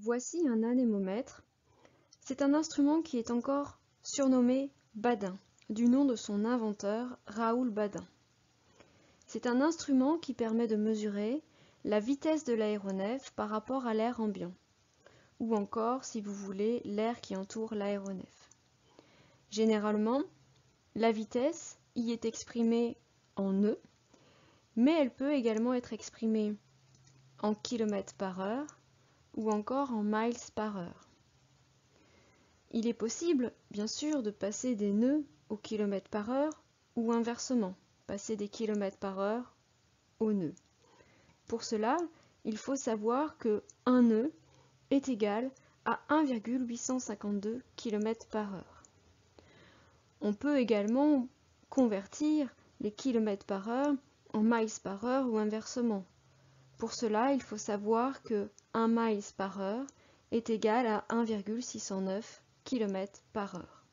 Voici un anémomètre. C'est un instrument qui est encore surnommé Badin, du nom de son inventeur, Raoul Badin. C'est un instrument qui permet de mesurer la vitesse de l'aéronef par rapport à l'air ambiant, ou encore, si vous voulez, l'air qui entoure l'aéronef. Généralement, la vitesse y est exprimée en nœuds, mais elle peut également être exprimée en kilomètres par heure ou encore en miles par heure. Il est possible, bien sûr, de passer des nœuds au kilomètre par heure ou inversement, passer des kilomètres par heure aux nœuds. Pour cela, il faut savoir que 1 nœud est égal à 1,852 km par heure. On peut également convertir les kilomètres par heure en miles par heure ou inversement. Pour cela, il faut savoir que 1 miles par heure est égal à 1,609 km par heure.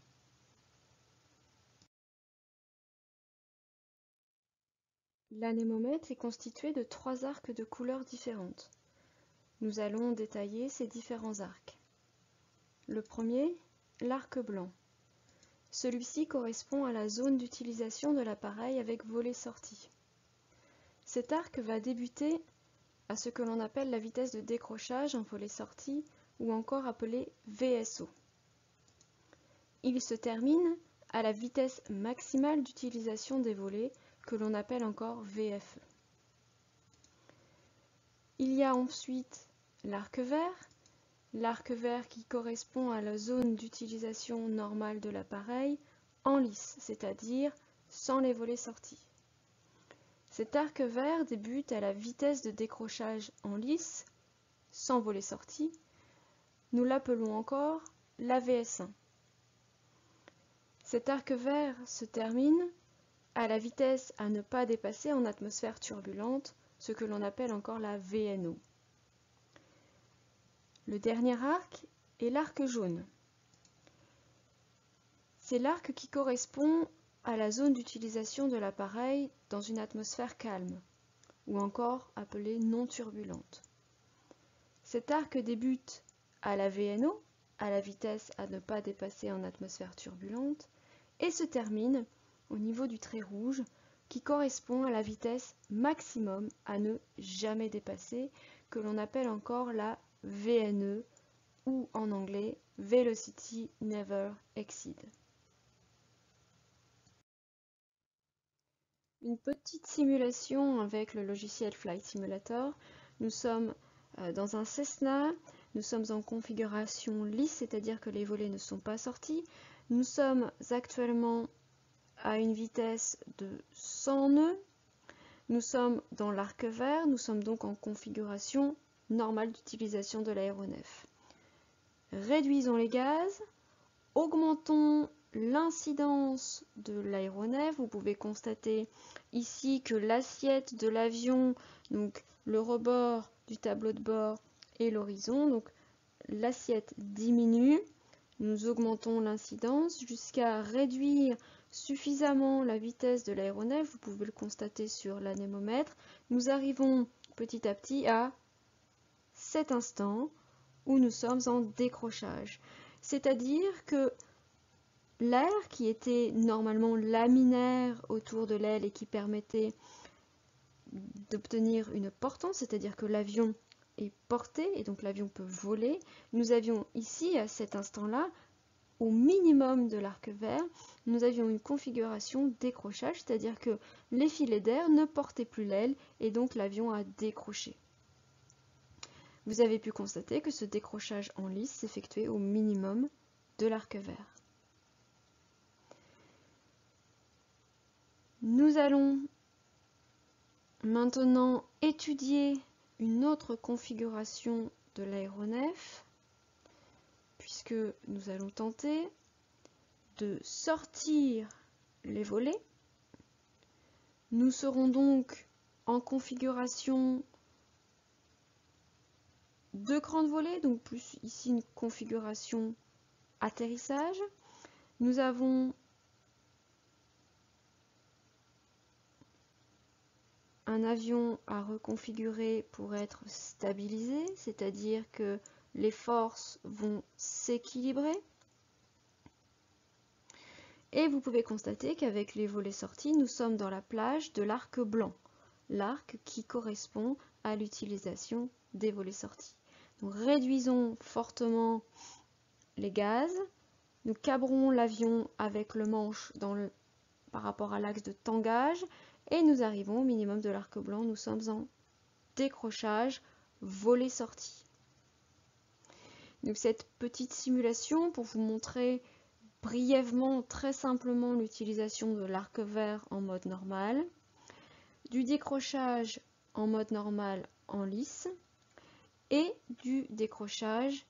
L'anémomètre est constitué de 3 arcs de couleurs différentes. Nous allons détailler ces différents arcs. Le premier, l'arc blanc. Celui-ci correspond à la zone d'utilisation de l'appareil avec volet-sortie. Cet arc va débuter à ce que l'on appelle la vitesse de décrochage en volet-sortie ou encore appelée VSO. Il se termine à la vitesse maximale d'utilisation des volets que l'on appelle encore VFE. Il y a ensuite l'arc vert qui correspond à la zone d'utilisation normale de l'appareil en lice, c'est-à-dire sans les volets sortis. Cet arc vert débute à la vitesse de décrochage en lice, sans volet sorti. Nous l'appelons encore la VS1. Cet arc vert se termine à la vitesse à ne pas dépasser en atmosphère turbulente, ce que l'on appelle encore la VNO. Le dernier arc est l'arc jaune. C'est l'arc qui correspond à la zone d'utilisation de l'appareil dans une atmosphère calme, ou encore appelée non turbulente. Cet arc débute à la VNO, à la vitesse à ne pas dépasser en atmosphère turbulente, et se termine au niveau du trait rouge, qui correspond à la vitesse maximum à ne jamais dépasser, que l'on appelle encore la VNE, ou en anglais Velocity Never Exceed. Une petite simulation avec le logiciel Flight Simulator. Nous sommes dans un Cessna, nous sommes en configuration lisse, c'est-à-dire que les volets ne sont pas sortis. Nous sommes actuellement à une vitesse de 100 nœuds. Nous sommes dans l'arc vert, nous sommes donc en configuration normale d'utilisation de l'aéronef. Réduisons les gaz, augmentons l'incidence de l'aéronef. Vous pouvez constater ici que l'assiette de l'avion, donc le rebord du tableau de bord et l'horizon, donc l'assiette diminue. Nous augmentons l'incidence jusqu'à réduire suffisamment la vitesse de l'aéronef. Vous pouvez le constater sur l'anémomètre. Nous arrivons petit à petit à cet instant où nous sommes en décrochage. C'est-à-dire que l'air qui était normalement laminaire autour de l'aile et qui permettait d'obtenir une portance, c'est-à-dire que l'avion est porté et donc l'avion peut voler, nous avions ici, à cet instant-là, au minimum de l'arc vert, nous avions une configuration décrochage, c'est-à-dire que les filets d'air ne portaient plus l'aile et donc l'avion a décroché. Vous avez pu constater que ce décrochage en lice s'effectuait au minimum de l'arc vert. Nous allons maintenant étudier une autre configuration de l'aéronef, puisque nous allons tenter de sortir les volets. Nous serons donc en configuration de grandes volets, donc plus ici une configuration atterrissage. Nous avons un avion à reconfigurer pour être stabilisé, c'est-à-dire que les forces vont s'équilibrer. Et vous pouvez constater qu'avec les volets sortis, nous sommes dans la plage de l'arc blanc, l'arc qui correspond à l'utilisation des volets sortis. Nous réduisons fortement les gaz, nous cabrons l'avion avec le manche par rapport à l'axe de tangage et nous arrivons au minimum de l'arc blanc, nous sommes en décrochage, volet sorti. Donc cette petite simulation pour vous montrer brièvement, très simplement l'utilisation de l'arc vert en mode normal, du décrochage en mode normal en lisse et du décrochage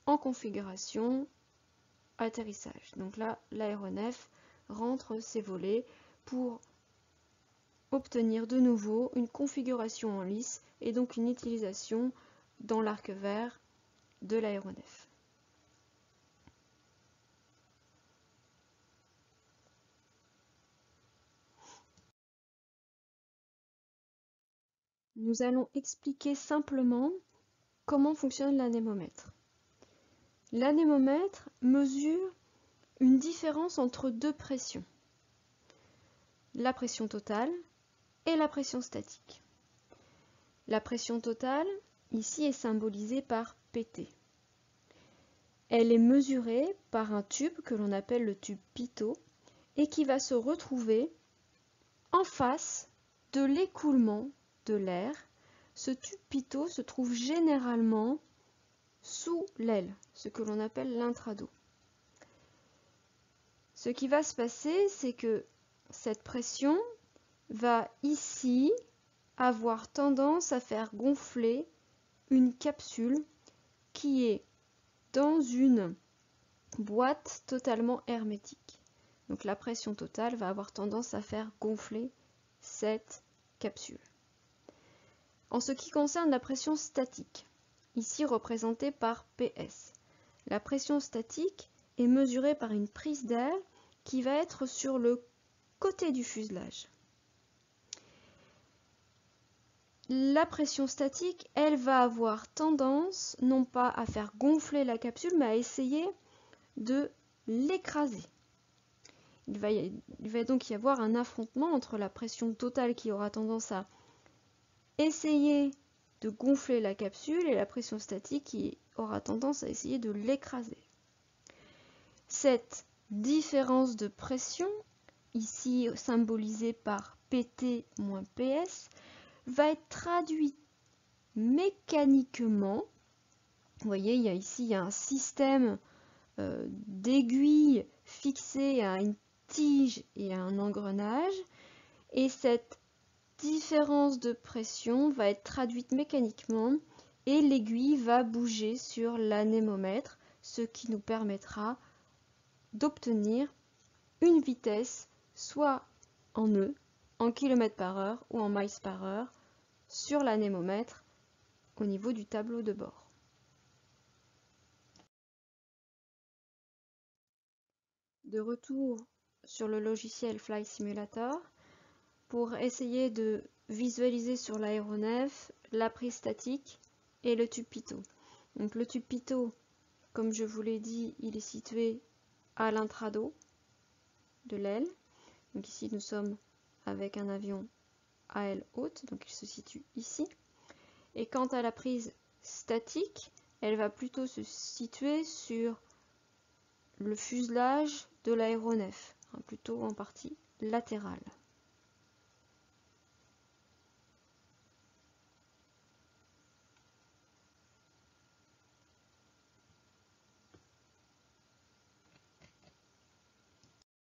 en configuration atterrissage. Donc là, l'aéronef rentre ses volets pour obtenir de nouveau une configuration en lisse et donc une utilisation dans l'arc vert de l'aéronef. Nous allons expliquer simplement comment fonctionne l'anémomètre. L'anémomètre mesure une différence entre deux pressions, la pression totale et la pression statique. La pression totale, ici, est symbolisée par PT. Elle est mesurée par un tube que l'on appelle le tube pitot et qui va se retrouver en face de l'écoulement de l'air. Ce tube pitot se trouve généralement sous l'aile, ce que l'on appelle l'intrado. Ce qui va se passer, c'est que cette pression va ici avoir tendance à faire gonfler une capsule qui est dans une boîte totalement hermétique. Donc la pression totale va avoir tendance à faire gonfler cette capsule. En ce qui concerne la pression statique, ici représentée par PS, la pression statique est mesurée par une prise d'air qui va être sur le côté du fuselage. La pression statique, elle va avoir tendance non pas à faire gonfler la capsule, mais à essayer de l'écraser. Il va donc y avoir un affrontement entre la pression totale qui aura tendance à essayer de gonfler la capsule et la pression statique qui aura tendance à essayer de l'écraser. Cette différence de pression, ici symbolisée par PT moins PS, va être traduite mécaniquement. Vous voyez, ici il y a un système d'aiguilles fixées à une tige et à un engrenage, et cette différence de pression va être traduite mécaniquement et l'aiguille va bouger sur l'anémomètre, ce qui nous permettra d'obtenir une vitesse soit en nœuds, en km par heure ou en miles par heure sur l'anémomètre au niveau du tableau de bord. De retour sur le logiciel Flight Simulator pour essayer de visualiser sur l'aéronef la prise statique et le tube pitot. Donc le tube pitot, comme je vous l'ai dit, il est situé à l'intrado de l'aile. Donc ici nous sommes avec un avion à aile haute, donc il se situe ici. Et quant à la prise statique, elle va plutôt se situer sur le fuselage de l'aéronef, plutôt en partie latérale.